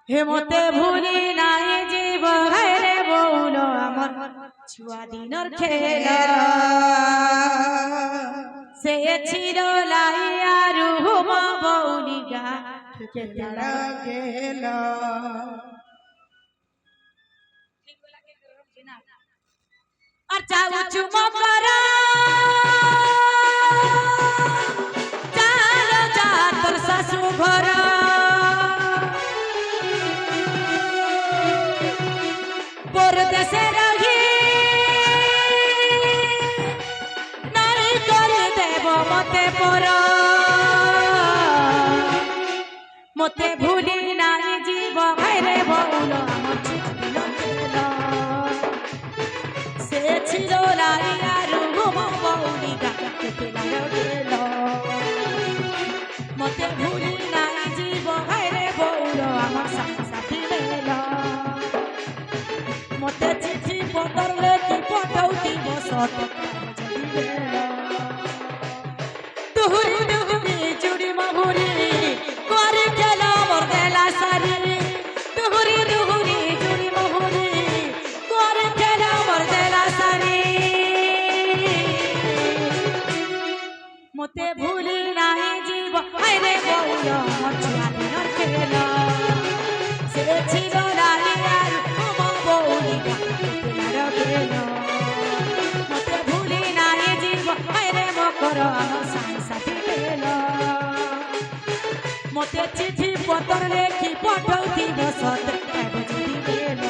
হেমতে ভুলি নাই জীব রে বউল আমার ছুয়া দিনর খেলা সে ছিল লাইয়া রুম বউলিগা খেলা খেলা আর চাউ চুমো করা চালো যা তোর শাশু ঘর পরদেশে রহি নাই করে দেব মতে পর মতে ভুলি নাই জীব ভাইরে বউল আমার ছিল সে ছিল লাইয়া রুম বউলিগা খেলা গেল মতে ভুলি নাই জীব ভাইরে বউল আমার সাথী মেল মতে চিঠি পত্র লেখি পঠাউতি বসত দুহুরি দুহুরি চুড়ি মহুরি করে খেলা মোর বেলা সারি দুহুরি দুহুরি চুড়ি মহুরি করে খেলা মোর বেলা সারি মতে ভুলি নাই জীব আইরে বউল আমার ছুয়া দিনর খেলা সে ছিল লাইয়ার বউলিগা খেলা খেলা মতে ভুলি নাই জীব আইরে মকর আমার সাথী মেল মতে চিঠি পত্র লেখি পঠাউতি বসত যদি মেল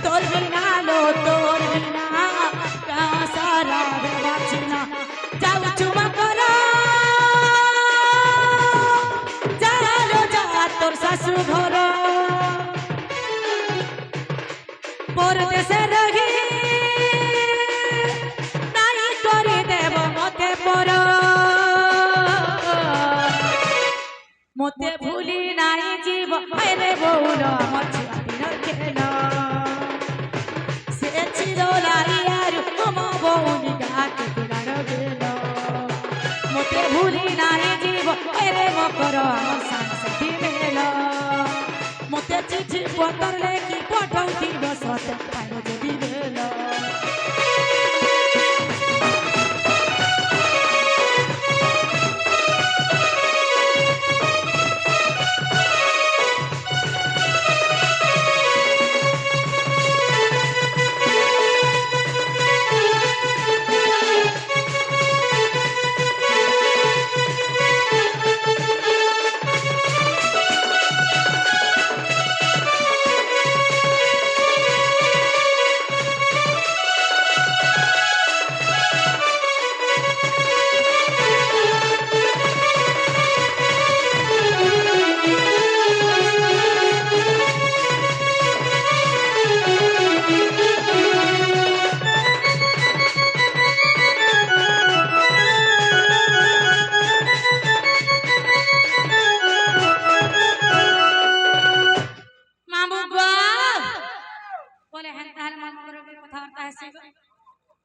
তোর বিনা লো তোর বিনা কাসারা বাঁচিনা যাও চুমা করো যালো যা তোর শাশু ঘর পরদেশে রহি নাই করে দেব মতে পর মতে ভুলি নাই জীব আইরে বউল আমার ছুয়া দিনর খেলা সে ছিল লাইয়া রুম বউলিগা খেলা গেল মতে ভুলি নাই জীব আইরে মকর আমার সাথী মেল মতে চিঠি পত্র লেখি পঠাউতি বসত যদি গেল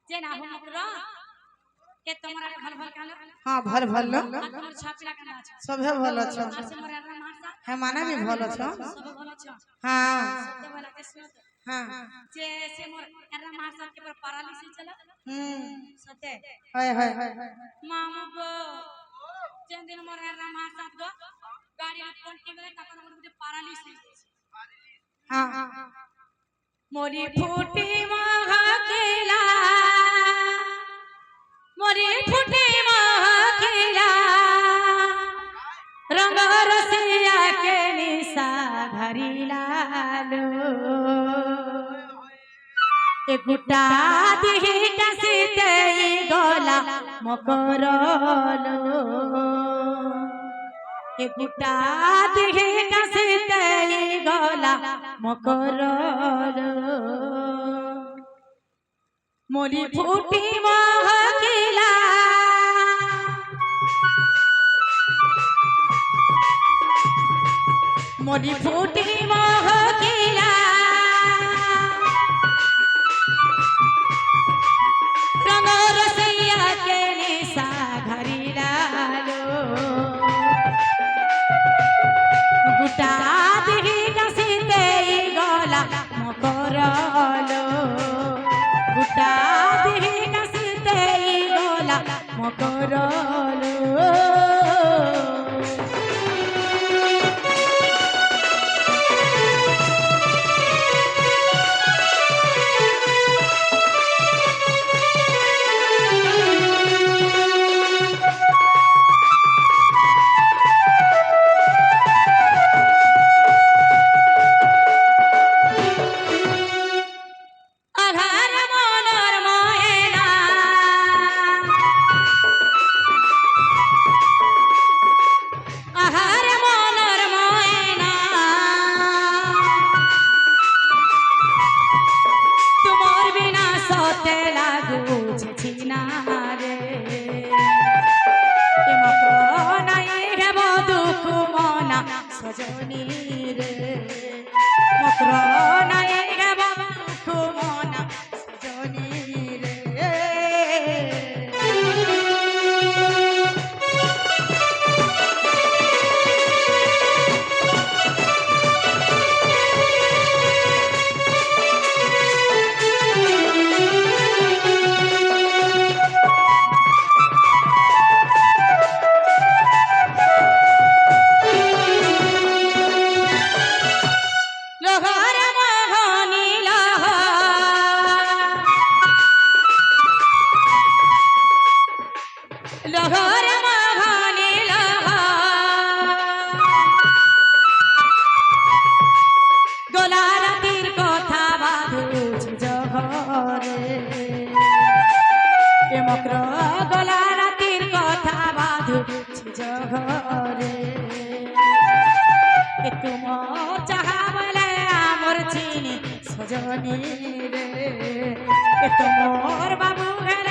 जे ना हो मकरो के तमरा भल भल कालो हां भल भल लो तमर छापिला काना सब है भल छ से मोर मारसा है माना भी भल छ सब भल हाँ सत्य वाला के सुनो तो हाँ जे से मोर एरा मार साथ के पर पैरालिसिस चला सत्य हाय हाय हाय मामू गो जे दिन मोर एरा मार साथ गो गाड़ी रे पलटी गले तकर मोर मुझे पैरालिसिस हाँ मोरी फूटी महकिला मोरी फूटी महकिला रंग रसिया के निशा घरिला लो एकुटा दिही कसिते गला मकरलो एकुटा दिही कसिते गला मकरलो मोली फूटी महकिला मोली फूटी महकिला रंग रसैया के निशा घरिला लो गुटा दिही कसिते गला मकरलो गुटा दिही कसिते गला मकरलो আধার মনর ময়না আহার মনর ময়না তোমার বিনা সতে লাগুছি না রে মাত্র নাই হেব দুঃখ মনা সজনী রে মাত্র নাই হেব দুঃখ মনা সজনী রে লহর মোহনী লহর মোহনী গলা রাতির কথা বাঁধুছি জহরে এ মক্র গলা রাতির কথা বাঁধুছি জহরে এ তুম চাহা বলে আমর চিনি সজনী রে এ তোমার বাবু হেল